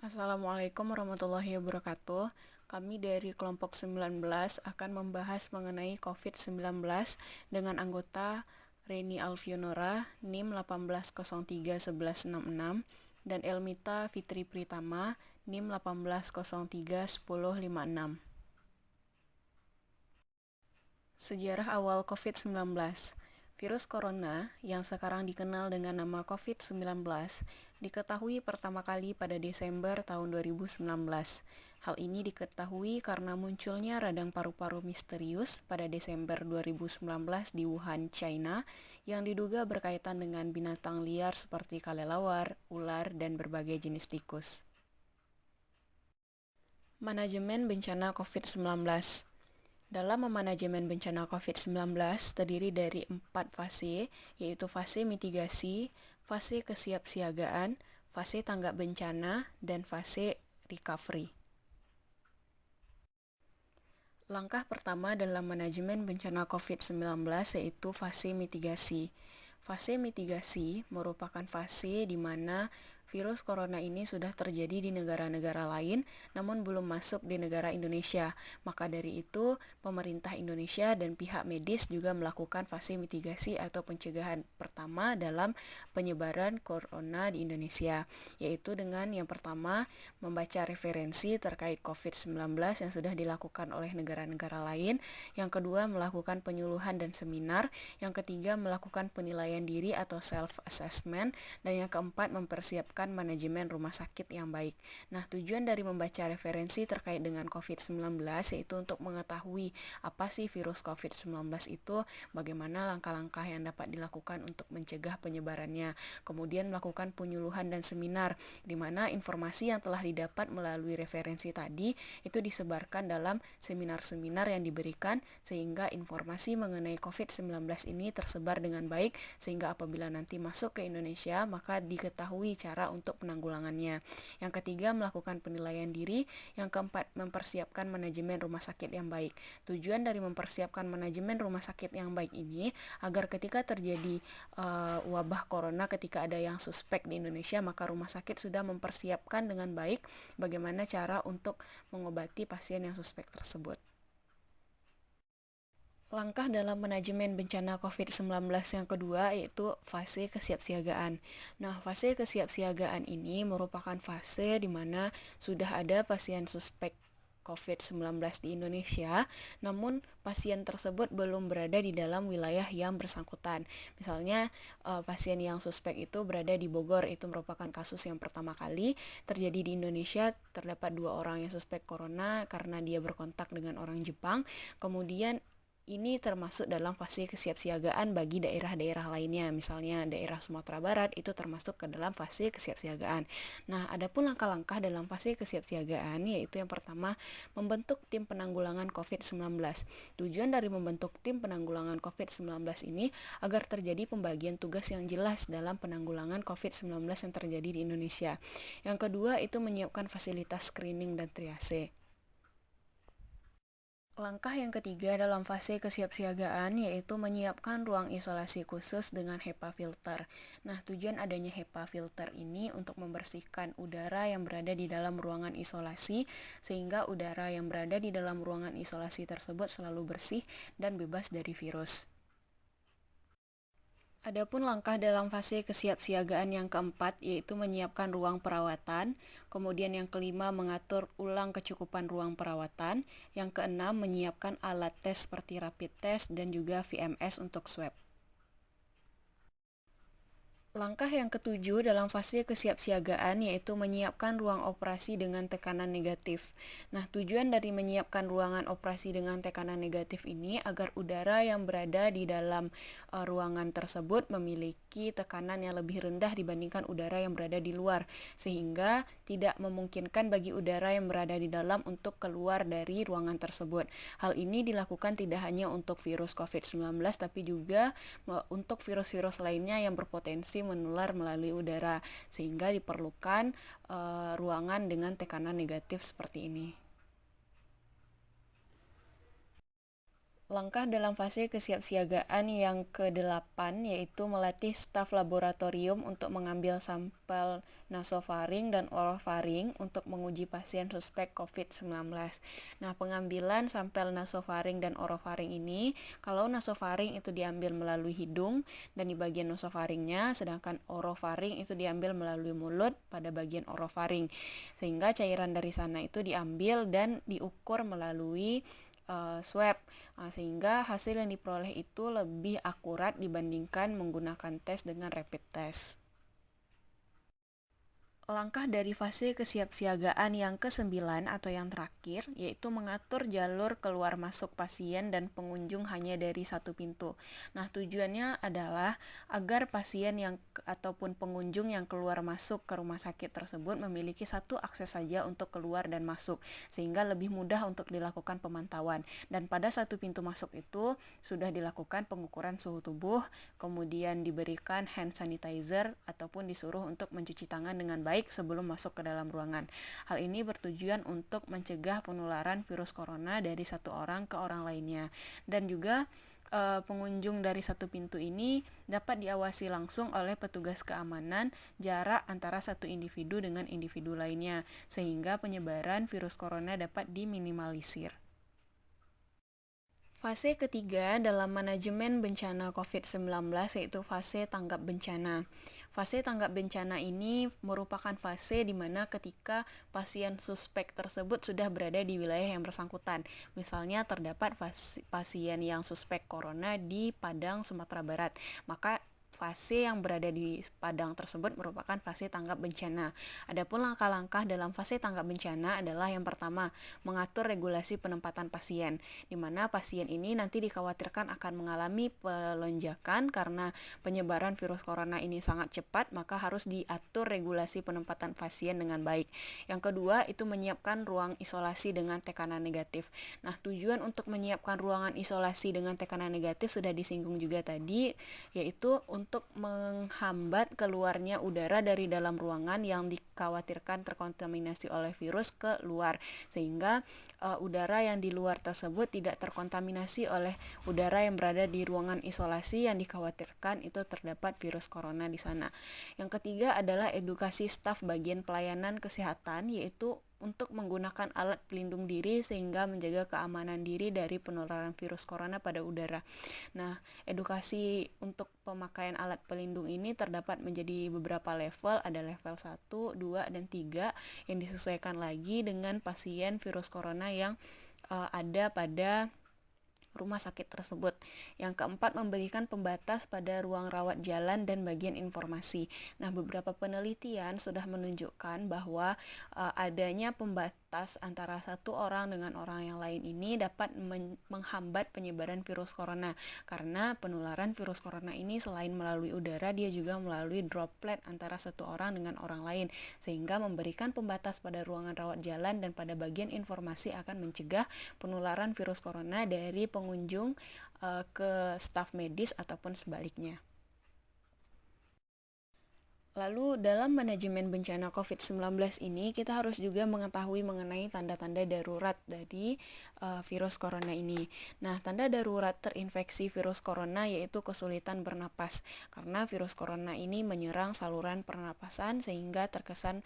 Assalamualaikum warahmatullahi wabarakatuh. Kami dari kelompok 19 akan membahas mengenai COVID-19 dengan anggota Reni Alfionora, NIM 18031166, dan Elmita Fitri Pritama, NIM 18031056. Sejarah awal COVID-19. Virus corona yang sekarang dikenal dengan nama COVID-19 diketahui pertama kali pada Desember tahun 2019. Hal ini diketahui karena munculnya radang paru-paru misterius pada Desember 2019 di Wuhan, China, yang diduga berkaitan dengan binatang liar seperti kelelawar, ular, dan berbagai jenis tikus. Manajemen bencana COVID-19. Dalam memanajemen bencana COVID-19 terdiri dari 4 fase, yaitu fase mitigasi, fase kesiapsiagaan, fase tanggap bencana, dan fase recovery. Langkah pertama dalam manajemen bencana COVID-19 yaitu fase mitigasi. Fase mitigasi merupakan fase di mana virus corona ini sudah terjadi di negara-negara lain, namun belum masuk di negara Indonesia. Maka dari itu, pemerintah Indonesia dan pihak medis juga melakukan fase mitigasi atau pencegahan pertama dalam penyebaran corona di Indonesia, yaitu dengan yang pertama, membaca referensi terkait COVID-19 yang sudah dilakukan oleh negara-negara lain, yang kedua, melakukan penyuluhan dan seminar, yang ketiga, melakukan penilaian diri atau self-assessment, dan yang keempat, mempersiapkan manajemen rumah sakit yang baik. Nah, tujuan dari membaca referensi terkait dengan COVID-19 yaitu untuk mengetahui apa sih virus COVID-19 itu, bagaimana langkah-langkah yang dapat dilakukan untuk mencegah penyebarannya, kemudian melakukan penyuluhan dan seminar, di mana informasi yang telah didapat melalui referensi tadi itu disebarkan dalam seminar-seminar yang diberikan, sehingga informasi mengenai COVID-19 ini tersebar dengan baik, sehingga apabila nanti masuk ke Indonesia, maka diketahui cara untuk penanggulangannya. Yang ketiga, melakukan penilaian diri. Yang keempat, mempersiapkan manajemen rumah sakit yang baik. Tujuan dari mempersiapkan manajemen rumah sakit yang baik ini, agar ketika terjadi wabah corona, ketika ada yang suspek di Indonesia, maka rumah sakit sudah mempersiapkan dengan baik bagaimana cara untuk mengobati pasien yang suspek tersebut. Langkah dalam manajemen bencana COVID-19 yang kedua yaitu fase kesiapsiagaan. Nah, fase kesiapsiagaan ini merupakan fase di mana sudah ada pasien suspek COVID-19 di Indonesia, namun pasien tersebut belum berada di dalam wilayah yang bersangkutan. Misalnya, pasien yang suspek itu berada di Bogor, itu merupakan kasus yang pertama kali terjadi di Indonesia. Terdapat 2 orang yang suspek corona karena dia berkontak dengan orang Jepang. Kemudian ini termasuk dalam fase kesiapsiagaan bagi daerah-daerah lainnya, misalnya daerah Sumatera Barat itu termasuk ke dalam fase kesiapsiagaan. Nah, adapun langkah-langkah dalam fase kesiapsiagaan yaitu yang pertama, membentuk tim penanggulangan COVID-19. Tujuan dari membentuk tim penanggulangan COVID-19 ini agar terjadi pembagian tugas yang jelas dalam penanggulangan COVID-19 yang terjadi di Indonesia. Yang kedua itu menyiapkan fasilitas screening dan triase. Langkah yang ketiga dalam fase kesiapsiagaan yaitu menyiapkan ruang isolasi khusus dengan HEPA filter. Nah, tujuan adanya HEPA filter ini untuk membersihkan udara yang berada di dalam ruangan isolasi, sehingga udara yang berada di dalam ruangan isolasi tersebut selalu bersih dan bebas dari virus. Adapun langkah dalam fase kesiapsiagaan yang keempat yaitu menyiapkan ruang perawatan, kemudian yang kelima mengatur ulang kecukupan ruang perawatan, yang keenam menyiapkan alat tes seperti rapid test dan juga VMS untuk swab. Langkah yang ketujuh dalam fase kesiapsiagaan yaitu menyiapkan ruang operasi dengan tekanan negatif. Nah, tujuan dari menyiapkan ruangan operasi dengan tekanan negatif ini agar udara yang berada di dalam ruangan tersebut memiliki tekanan yang lebih rendah dibandingkan udara yang berada di luar, sehingga tidak memungkinkan bagi udara yang berada di dalam untuk keluar dari ruangan tersebut. Hal ini dilakukan tidak hanya untuk virus COVID-19 tapi juga untuk virus-virus lainnya yang berpotensi menular melalui udara, sehingga diperlukan ruangan dengan tekanan negatif seperti ini. Langkah dalam fase kesiapsiagaan yang ke-8 yaitu melatih staf laboratorium untuk mengambil sampel nasofaring dan orofaring untuk menguji pasien suspek COVID-19. Nah, pengambilan sampel nasofaring dan orofaring ini, kalau nasofaring itu diambil melalui hidung dan di bagian nasofaringnya, sedangkan orofaring itu diambil melalui mulut pada bagian orofaring. Sehingga cairan dari sana itu diambil dan diukur melalui swab, sehingga hasil yang diperoleh itu lebih akurat dibandingkan menggunakan tes dengan rapid test. Langkah dari fase kesiapsiagaan yang ke-9 atau yang terakhir, yaitu mengatur jalur keluar masuk pasien dan pengunjung hanya dari satu pintu. Nah, tujuannya adalah agar pasien ataupun pengunjung yang keluar masuk ke rumah sakit tersebut memiliki satu akses saja untuk keluar dan masuk, sehingga lebih mudah untuk dilakukan pemantauan. Dan pada satu pintu masuk itu sudah dilakukan pengukuran suhu tubuh, kemudian diberikan hand sanitizer ataupun disuruh untuk mencuci tangan dengan baik sebelum masuk ke dalam ruangan. Hal ini bertujuan untuk mencegah penularan virus corona dari satu orang ke orang lainnya. Dan juga pengunjung dari satu pintu ini dapat diawasi langsung oleh petugas keamanan jarak antara satu individu dengan individu lainnya, sehingga penyebaran virus corona dapat diminimalisir. Fase ketiga dalam manajemen bencana COVID-19 yaitu fase tanggap bencana. Fase tanggap bencana ini merupakan fase di mana ketika pasien suspek tersebut sudah berada di wilayah yang bersangkutan. Misalnya terdapat pasien yang suspek corona di Padang, Sumatera Barat. Maka fase yang berada di Padang tersebut merupakan fase tanggap bencana. Adapun langkah-langkah dalam fase tanggap bencana adalah yang pertama, mengatur regulasi penempatan pasien, di mana pasien ini nanti dikhawatirkan akan mengalami pelonjakan karena penyebaran virus corona ini sangat cepat, maka harus diatur regulasi penempatan pasien dengan baik. Yang kedua, itu menyiapkan ruang isolasi dengan tekanan negatif. Nah, tujuan untuk menyiapkan ruangan isolasi dengan tekanan negatif sudah disinggung juga tadi, yaitu untuk menghambat keluarnya udara dari dalam ruangan yang dikhawatirkan terkontaminasi oleh virus ke luar, sehingga udara yang di luar tersebut tidak terkontaminasi oleh udara yang berada di ruangan isolasi yang dikhawatirkan itu terdapat virus corona di sana. Yang ketiga adalah edukasi staf bagian pelayanan kesehatan, yaitu untuk menggunakan alat pelindung diri sehingga menjaga keamanan diri dari penularan virus corona pada udara. Nah, edukasi untuk pemakaian alat pelindung ini terdapat menjadi beberapa level, ada level 1, 2, dan 3 yang disesuaikan lagi dengan pasien virus corona yang ada pada rumah sakit tersebut. Yang keempat, memberikan pembatas pada ruang rawat jalan dan bagian informasi. Nah, beberapa penelitian sudah menunjukkan bahwa adanya pembatas antara satu orang dengan orang yang lain ini dapat menghambat penyebaran virus corona, karena penularan virus corona ini selain melalui udara, dia juga melalui droplet antara satu orang dengan orang lain, sehingga memberikan pembatas pada ruangan rawat jalan dan pada bagian informasi akan mencegah penularan virus corona dari pengunjung ke staf medis ataupun sebaliknya. Lalu dalam manajemen bencana COVID-19 ini kita harus juga mengetahui mengenai tanda-tanda darurat dari virus corona ini. Nah, tanda darurat terinfeksi virus corona yaitu kesulitan bernapas, karena virus corona ini menyerang saluran pernapasan sehingga terkesan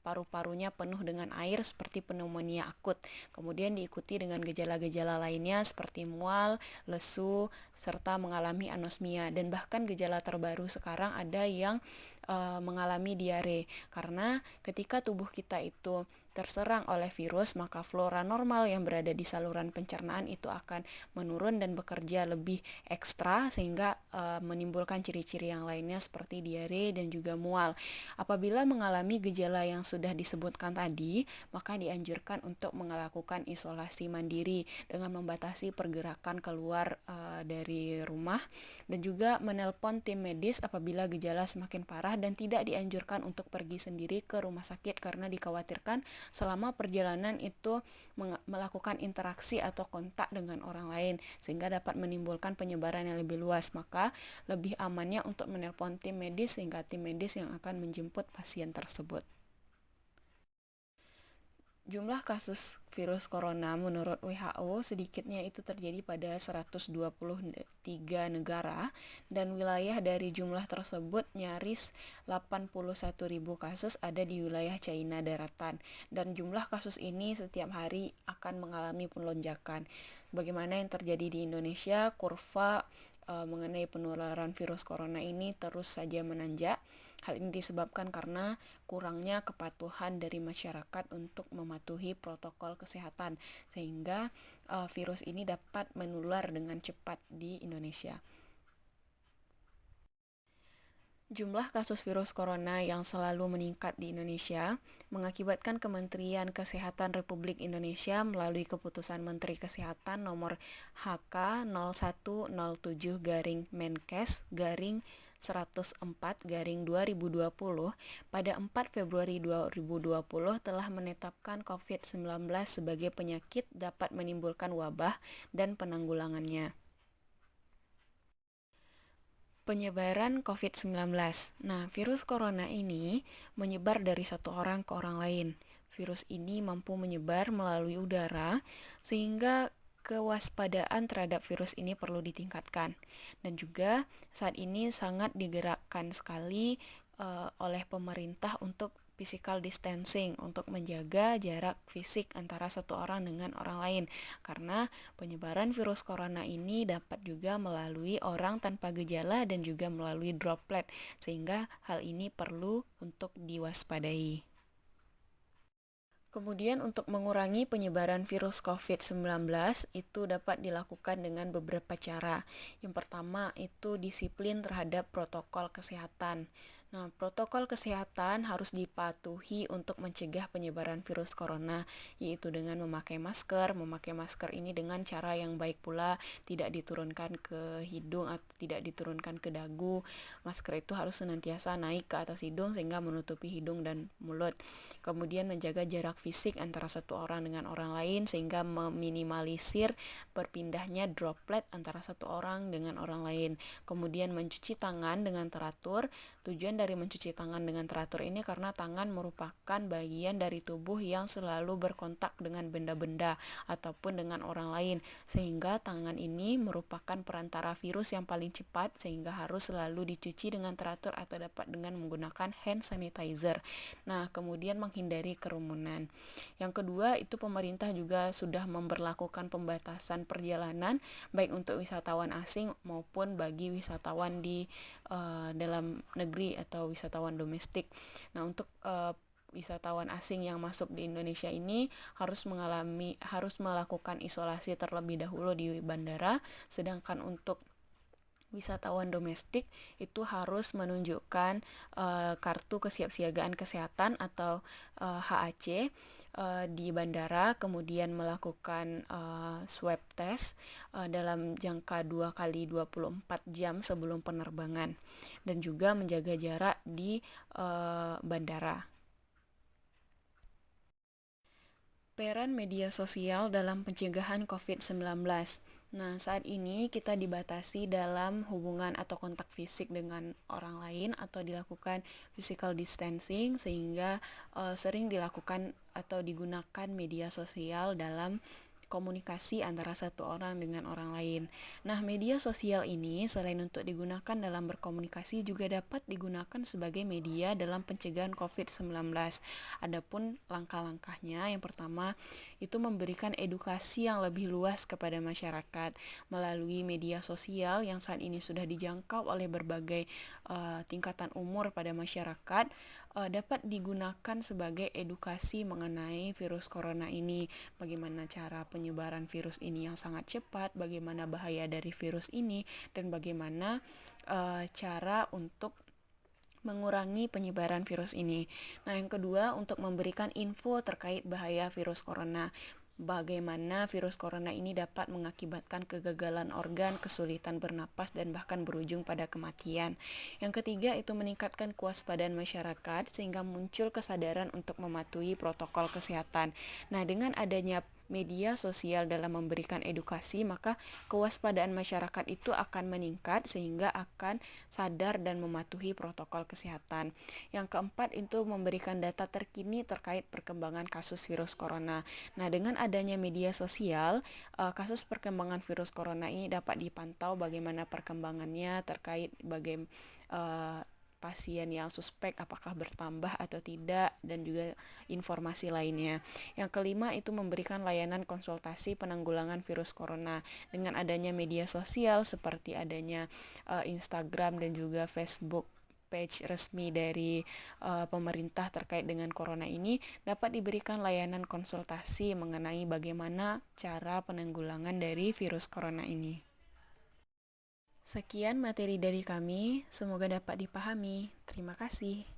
paru-parunya penuh dengan air seperti pneumonia akut. Kemudian diikuti dengan gejala-gejala lainnya seperti mual, lesu, serta mengalami anosmia. Dan bahkan gejala terbaru sekarang ada yang mengalami diare, karena ketika tubuh kita itu terserang oleh virus, maka flora normal yang berada di saluran pencernaan itu akan menurun dan bekerja lebih ekstra sehingga menimbulkan ciri-ciri yang lainnya seperti diare dan juga mual. Apabila mengalami gejala yang sudah disebutkan tadi, maka dianjurkan untuk melakukan isolasi mandiri dengan membatasi pergerakan keluar dari rumah dan juga menelpon tim medis apabila gejala semakin parah, dan tidak dianjurkan untuk pergi sendiri ke rumah sakit karena dikhawatirkan selama perjalanan itu melakukan interaksi atau kontak dengan orang lain sehingga dapat menimbulkan penyebaran yang lebih luas. Maka lebih amannya untuk menelpon tim medis sehingga tim medis yang akan menjemput pasien tersebut. Jumlah kasus virus corona menurut WHO sedikitnya itu terjadi pada 123 negara dan wilayah dari jumlah tersebut nyaris 81.000 kasus ada di wilayah China daratan dan jumlah kasus ini setiap hari akan mengalami lonjakan. Bagaimana yang terjadi di Indonesia, kurva mengenai penularan virus corona ini terus saja menanjak. Hal ini disebabkan karena kurangnya kepatuhan dari masyarakat untuk mematuhi protokol kesehatan, sehingga virus ini dapat menular dengan cepat di Indonesia. Jumlah kasus virus corona yang selalu meningkat di Indonesia mengakibatkan Kementerian Kesehatan Republik Indonesia melalui Keputusan Menteri Kesehatan nomor HK 0107-Menkes-104-2020 pada 4 Februari 2020 telah menetapkan COVID-19 sebagai penyakit dapat menimbulkan wabah dan penanggulangannya. Penyebaran COVID-19. Nah, virus corona ini menyebar dari satu orang ke orang lain. Virus ini mampu menyebar melalui udara, sehingga kewaspadaan terhadap virus ini perlu ditingkatkan. Dan juga saat ini sangat digerakkan sekali oleh pemerintah untuk physical distancing, untuk menjaga jarak fisik antara satu orang dengan orang lain, karena penyebaran virus corona ini dapat juga melalui orang tanpa gejala dan juga melalui droplet, sehingga hal ini perlu untuk diwaspadai. Kemudian untuk mengurangi penyebaran virus COVID-19 itu dapat dilakukan dengan beberapa cara. Yang pertama itu disiplin terhadap protokol kesehatan. Nah, protokol kesehatan harus dipatuhi untuk mencegah penyebaran virus corona, yaitu dengan memakai masker. Memakai masker ini dengan cara yang baik pula, tidak diturunkan ke hidung atau tidak diturunkan ke dagu. Masker itu harus senantiasa naik ke atas hidung sehingga menutupi hidung dan mulut. Kemudian menjaga jarak fisik antara satu orang dengan orang lain sehingga meminimalisir berpindahnya droplet antara satu orang dengan orang lain. Kemudian mencuci tangan dengan teratur. Tujuan dari mencuci tangan dengan teratur ini karena tangan merupakan bagian dari tubuh yang selalu berkontak dengan benda-benda ataupun dengan orang lain, sehingga tangan ini merupakan perantara virus yang paling cepat, sehingga harus selalu dicuci dengan teratur atau dapat dengan menggunakan hand sanitizer. Nah, kemudian menghindari kerumunan. Yang kedua, itu pemerintah juga sudah memberlakukan pembatasan perjalanan baik untuk wisatawan asing maupun bagi wisatawan di dalam negeri atau wisatawan domestik. Nah, untuk wisatawan asing yang masuk di Indonesia ini harus melakukan isolasi terlebih dahulu di bandara, sedangkan untuk wisatawan domestik itu harus menunjukkan kartu kesiapsiagaan kesehatan atau HAC di bandara, kemudian melakukan swab test dalam jangka 2 kali 24 jam sebelum penerbangan, dan juga menjaga jarak di bandara. Peran media sosial dalam pencegahan COVID-19. Nah, saat ini kita dibatasi dalam hubungan atau kontak fisik dengan orang lain atau dilakukan physical distancing, sehingga sering dilakukan atau digunakan media sosial dalam komunikasi antara satu orang dengan orang lain. Nah, media sosial ini selain untuk digunakan dalam berkomunikasi juga dapat digunakan sebagai media dalam pencegahan COVID-19. Adapun langkah-langkahnya, yang pertama itu memberikan edukasi yang lebih luas kepada masyarakat melalui media sosial yang saat ini sudah dijangkau oleh berbagai tingkatan umur pada masyarakat, dapat digunakan sebagai edukasi mengenai virus corona ini, bagaimana cara penyebaran virus ini yang sangat cepat, bagaimana bahaya dari virus ini, dan bagaimana cara untuk mengurangi penyebaran virus ini. Nah, yang kedua, untuk memberikan info terkait bahaya virus corona. Bagaimana virus corona ini dapat mengakibatkan kegagalan organ, kesulitan bernapas, dan bahkan berujung pada kematian. Yang ketiga, itu meningkatkan kewaspadaan masyarakat sehingga muncul kesadaran untuk mematuhi protokol kesehatan. Nah, dengan adanya media sosial dalam memberikan edukasi, maka kewaspadaan masyarakat itu akan meningkat sehingga akan sadar dan mematuhi protokol kesehatan. Yang keempat itu memberikan data terkini terkait perkembangan kasus virus corona. Nah, dengan adanya media sosial, kasus perkembangan virus corona ini dapat dipantau bagaimana perkembangannya terkait pasien yang suspek apakah bertambah atau tidak, dan juga informasi lainnya. Yang kelima itu memberikan layanan konsultasi penanggulangan virus corona. Dengan adanya media sosial seperti adanya Instagram dan juga Facebook page resmi dari pemerintah terkait dengan corona ini, dapat diberikan layanan konsultasi mengenai bagaimana cara penanggulangan dari virus corona ini. Sekian materi dari kami, semoga dapat dipahami. Terima kasih.